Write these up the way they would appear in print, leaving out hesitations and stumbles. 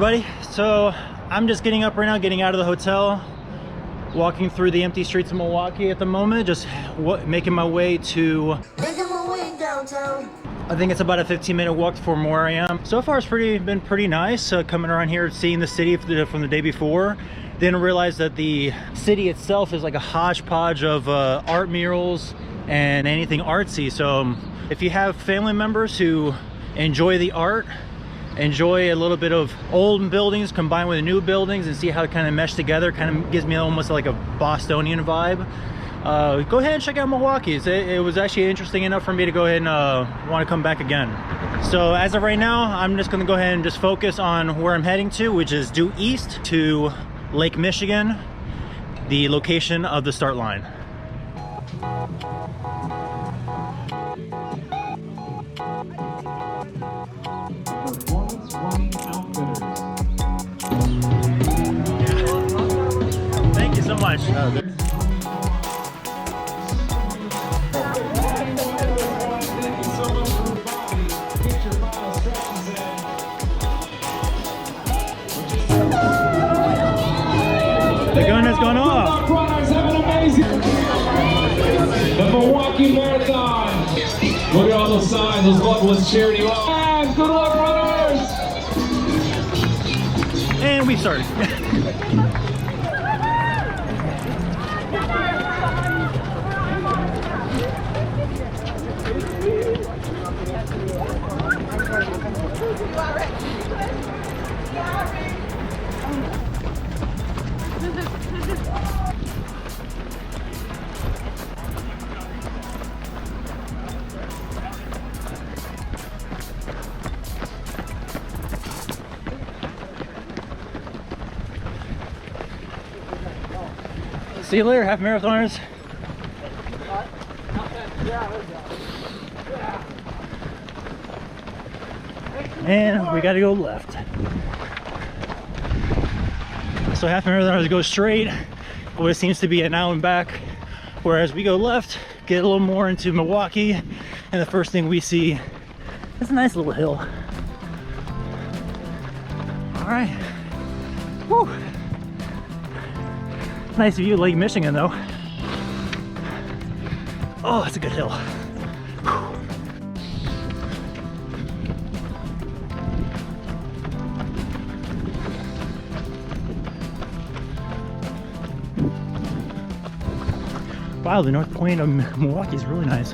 everybody. So I'm just getting up right now, getting out of the hotel, walking through the empty streets of Milwaukee at the moment, just making my way downtown. I think it's about a 15-minute walk from where I am. So far it's been pretty nice coming around here, seeing the city from the day before. Didn't realize that the city itself is like a hodgepodge of art murals and anything artsy. So if you have family members who enjoy the art, enjoy a little bit of old buildings combined with new buildings and see how it kind of mesh together, kind of gives me almost like a Bostonian vibe, go ahead and check out Milwaukee. It was actually interesting enough for me to go ahead and want to come back again. So as of right now, I'm just going to go ahead and just focus on where I'm heading to, which is due east to Lake Michigan, the location of the start line. Thank you so much. The gun has gone off. Have an amazing the Milwaukee Marathon. Look at all those signs, those buckles, charity. Good luck, runners! And we started. See you later, half marathoners. And we gotta go left. So half marathoners go straight, what it seems to be an out and back, whereas we go left, get a little more into Milwaukee, and the first thing we see is a nice little hill. All right. Woo. Nice view of Lake Michigan though. Oh, it's a good hill. Wow, the north point of Milwaukee is really nice.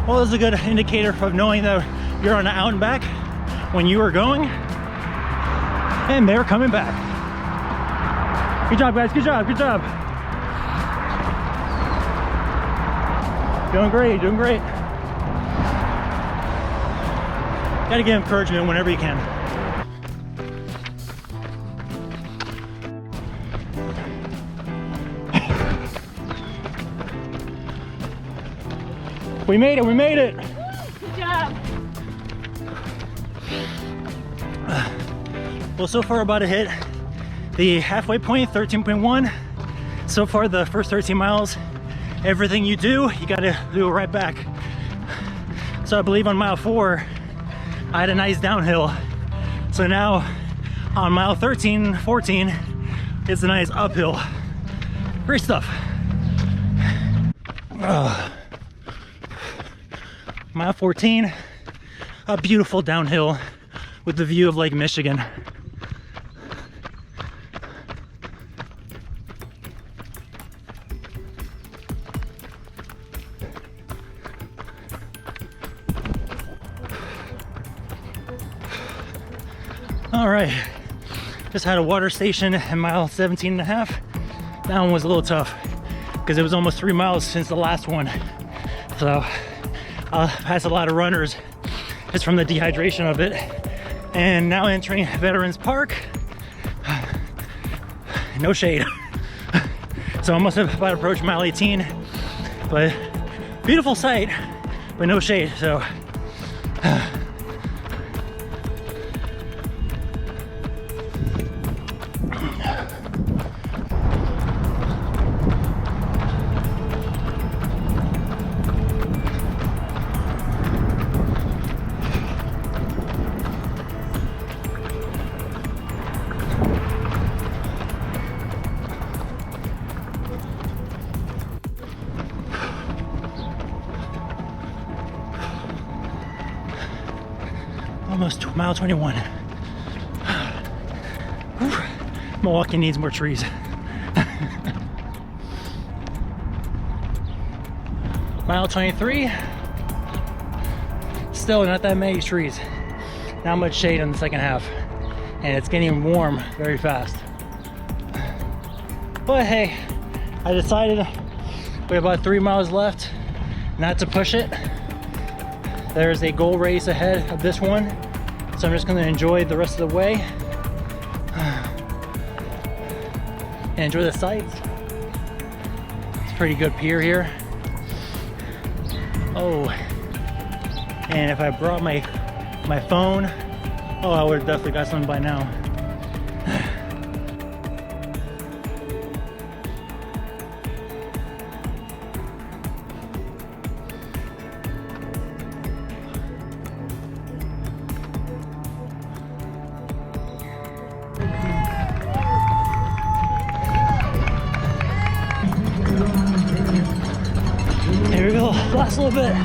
Well, this is a good indicator of knowing that you're on an out and back when you are going, and they're coming back. Good job, guys. Good job. Good job. Doing great. Doing great. Gotta give encouragement whenever you can. We made it, we made it! Good job! Well, so far about to hit the halfway point, 13.1. So far the first 13 miles, everything you do, you gotta do it right back. So I believe on mile 4, I had a nice downhill. So now on mile 13, 14, it's a nice uphill. Great stuff. Mile 14, a beautiful downhill with the view of Lake Michigan. All right, just had a water station at mile 17 and a half. That one was a little tough because it was almost 3 miles since the last one. So passed a lot of runners just from the dehydration of it. And now entering Veterans Park. No shade. So I must have about approached mile 18, but beautiful sight, but no shade. So almost mile 21. Milwaukee needs more trees. Mile 23. Still not that many trees. Not much shade in the second half. And it's getting warm very fast. But hey, I decided we have about 3 miles left not to push it. There's a goal race ahead of this one, so I'm just going to enjoy the rest of the way and enjoy the sights. It's a pretty good pier here. Oh, and if I brought my phone, oh, I would have definitely got something by now. Here we go, last little bit.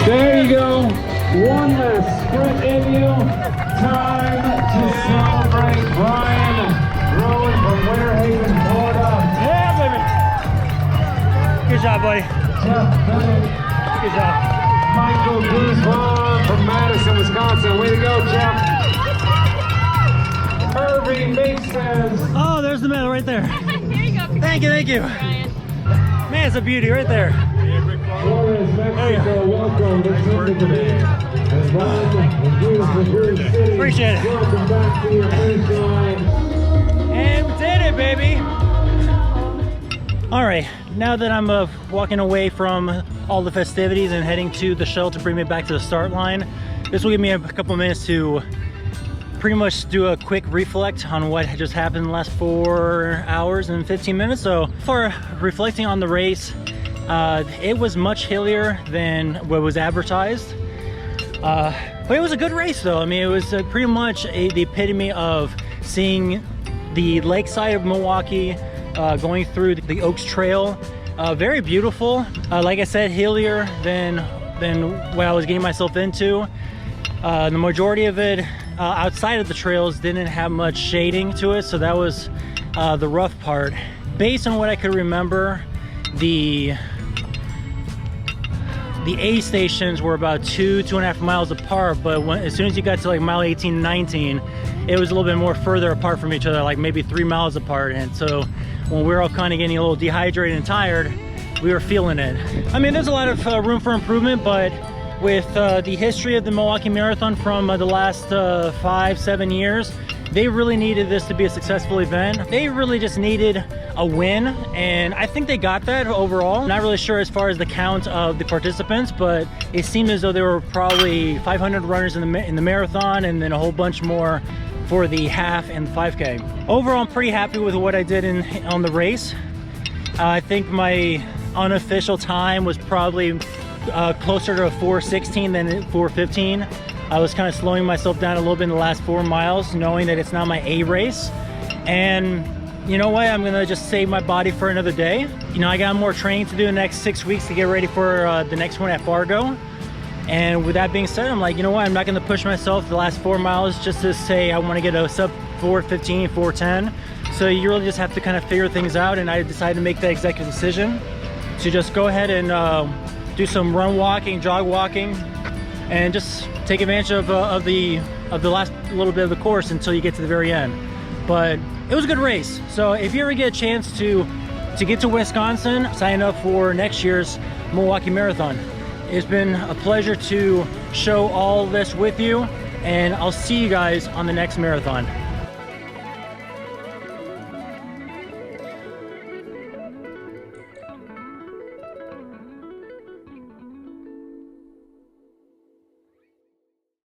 There you go. One last sprint in you. Time to celebrate Brian Rowan from Winter Haven, Florida. Yeah, baby. Good job, buddy. Good job. Michael Guzman from Madison, Wisconsin. Way to go, Jeff. Irving Mason. Oh, there's the medal right there. There you go. Thank you, thank you. Brian. Man, it's a beauty right there. Flores, Mexico, welcome to today. Appreciate it. Welcome back to your finish line. And we did it, baby. All right, now that I'm walking away from all the festivities and heading to the shuttle to bring me back to the start line, this will give me a couple minutes to pretty much do a quick reflect on what just happened in the last 4 hours and 15 minutes. So for reflecting on the race, it was much hillier than what was advertised. But it was a good race though. I mean, it was pretty much the epitome of seeing the lakeside of Milwaukee, going through the Oaks Trail. Very beautiful. Like I said, hillier than what I was getting myself into. The majority of it outside of the trails didn't have much shading to it, so that was the rough part. Based on what I could remember, the aid stations were about 2.5 miles apart, but as soon as you got to like mile 18, 19, it was a little bit more further apart from each other, like maybe 3 miles apart. And so when we were all kind of getting a little dehydrated and tired, we were feeling it. I mean, there's a lot of room for improvement, but with the history of the Milwaukee Marathon from the last 5-7 years, they really needed this to be a successful event. They really just needed a win, and I think they got that overall. Not really sure as far as the count of the participants, but it seemed as though there were probably 500 runners in the marathon, and then a whole bunch more for the half and 5K. Overall, I'm pretty happy with what I did on the race. I think my unofficial time was probably closer to a 4:16 than 4:15. I was kind of slowing myself down a little bit in the last 4 miles, knowing that it's not my A race. And you know what, I'm gonna just save my body for another day. You know, I got more training to do in the next 6 weeks to get ready for the next one at Fargo. And with that being said, I'm like, you know what, I'm not gonna push myself the last 4 miles just to say I wanna get a sub 4:15, 4:10. So you really just have to kind of figure things out, and I decided to make that executive decision to just go ahead and do some run walking, jog walking, and just take advantage of the last little bit of the course until you get to the very end. But it was a good race. So if you ever get a chance to get to Wisconsin, sign up for next year's Milwaukee Marathon. It's been a pleasure to show all this with you, and I'll see you guys on the next marathon.